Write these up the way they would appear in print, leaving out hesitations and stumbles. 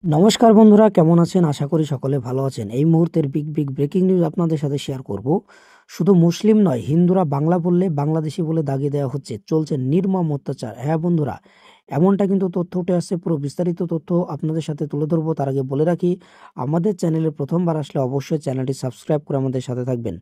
নমস্কার বন্ধুরা, কেমন আছেন? আশা করি সকলে ভালো আছেন। এই মুহূর্তের বিগ ব্রেকিং নিউজ আপনাদের সাথে শেয়ার করব। শুধু মুসলিম নয়, হিন্দুরা বাংলা বললে বাংলাদেশি বলে দাগিয়ে দেওয়া হচ্ছে। চলছে নির্মম অত্যাচার। হ্যাঁ বন্ধুরা, এমনটা কিন্তু তথ্য উঠে আসছে। পুরো বিস্তারিত তথ্য আপনাদের সাথে তুলে ধরবো। তার আগে বলে রাখি, আমাদের চ্যানেলে প্রথমবার আসলে অবশ্যই চ্যানেলটি সাবস্ক্রাইব করে আমাদের সাথে থাকবেন।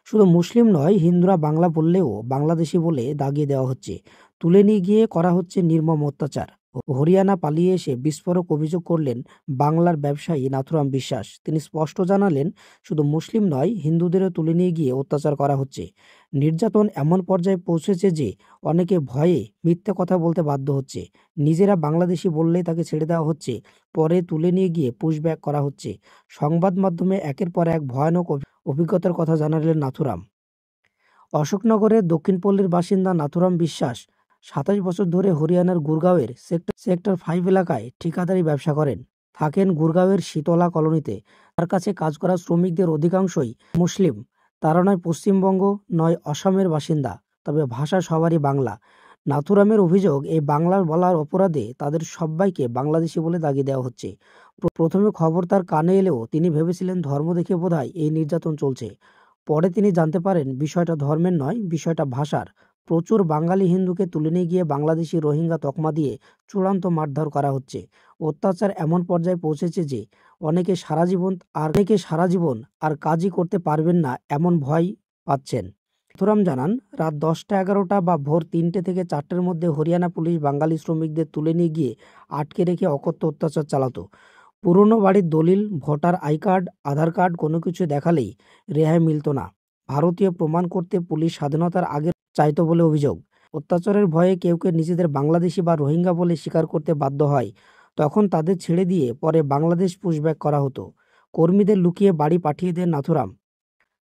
শুধু মুসলিম নয়, হিন্দুরা বাংলা বললেও বাংলাদেশি বলে দাগিয়ে দেওয়া হচ্ছে। তুলে নিয়ে গিয়ে করা হচ্ছে নির্মম অত্যাচার। হরিয়ানা পালিয়ে এসে বিস্ফোরক অভিযোগ করলেন বাংলার ব্যবসায়ী নাথুরাম বিশ্বাস। তিনি স্পষ্ট জানালেন, শুধু মুসলিম নয়, হিন্দুদেরও তুলে নিয়ে গিয়ে অত্যাচার করা হচ্ছে। নির্যাতন এমন পর্যায়ে পৌঁছেছে যে অনেকে ভয়ে মিথ্যে কথা বলতে বাধ্য হচ্ছে। নিজেরা বাংলাদেশি বললেই তাকে ছেড়ে দেওয়া হচ্ছে, পরে তুলে নিয়ে গিয়ে পুশব্যাক করা হচ্ছে। সংবাদ মাধ্যমে একের পর এক ভয়ানক অভিজ্ঞতার কথা জানালেন নাথুরাম। অশোকনগরের দক্ষিণপল্লীর বাসিন্দা নাথুরাম বিশ্বাস ২৭ বছর ধরে হরিয়ানার গুরগাঁওয়ের সেক্টর ৫ এলাকায় ঠিকাদারি ব্যবসা করেন। থাকেন গুরগাঁওয়ের শীতলা কলোনিতে। তার কাছে কাজ করা শ্রমিকদের অধিকাংশই মুসলিম। তারা নয় পশ্চিমবঙ্গ, নয় অসমের বাসিন্দা, তবে ভাষা সবারই বাংলা। নাথুরামের অভিযোগ, এই বাংলার বলার অপরাধে তাদের সবাইকে বাংলাদেশি বলে দাগিয়ে দেওয়া হচ্ছে। প্রথমে খবর তার কানে এলেও তিনি ভেবেছিলেন ধর্ম দেখে বোধহয় এই নির্যাতন চলছে। পরে তিনি জানতে পারেন বিষয়টা ধর্মের নয়, বিষয়টা ভাষার। প্রচুর বাঙালি হিন্দুকে তুলে নিয়ে গিয়ে বাংলাদেশি রোহিঙ্গা তকমা দিয়ে চূড়ান্ত মারধর করা হচ্ছে। অত্যাচার এমন পর্যায়ে পৌঁছেছে যে অনেকে সারা জীবন আর কাজই করতে পারবেন না এমন ভয় পাচ্ছেন। নাথুরাম জানান, রাত ১০টা ১১টা বা ভোর ৩টে থেকে ৪টের মধ্যে হরিয়ানা পুলিশ বাঙালি শ্রমিকদের তুলে নিয়ে গিয়ে আটকে রেখে অকথ্য অত্যাচার চালাতো। পুরনো বাড়ির দলিল, voter I card, Aadhaar card কোনো কিছু দেখালেই রেহাই মিলত না। ভারতীয় প্রমাণ করতে পুলিশ স্বাধীনতার আগে চাইতো বলে অভিযোগ। অত্যাচারের ভয়ে কেউ কেউ নিজেদের বাংলাদেশি বা রোহিঙ্গা বলে স্বীকার করতে বাধ্য হয়। তখন তাদের ছেড়ে দিয়ে পরে বাংলাদেশ পুশব্যাক করা হতো। কর্মীদের লুকিয়ে বাড়ি পাঠিয়ে দেন নাথুরাম।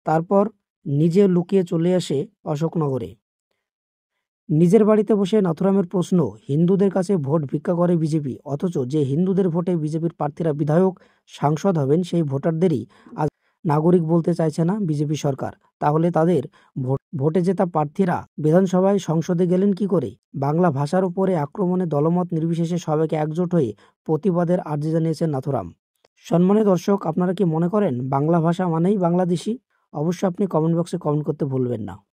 তারপর নিজে লুকিয়ে চলে আসে অশোকনগরে। নিজের বাড়িতে বসে নাথুরামের প্রশ্ন, হিন্দুদের কাছে ভোট ভিক্ষা করে বিজেপি, অথচ যে হিন্দুদের ভোটে বিজেপির প্রার্থীরা বিধায়ক, সাংসদ হবেন, সেই ভোটারদেরই আজ নাগরিক বলতে চাইছে না বিজেপি সরকার। তাহলে তাদের ভোটে জেতা প্রার্থীরা বিধানসভায়, সংসদে গেলেন কি করে? বাংলা ভাষার উপরে আক্রমণে দলমত নির্বিশেষে সবাইকে একজোট হয়ে প্রতিবাদের আর্জি জানিয়েছেন নাথুরাম। সম্মানীয় দর্শক, আপনারা কি মনে করেন বাংলা ভাষা মানেই বাংলাদেশি? অবশ্যই আপনি কমেন্ট বক্সে কমেন্ট করতে ভুলবেন না।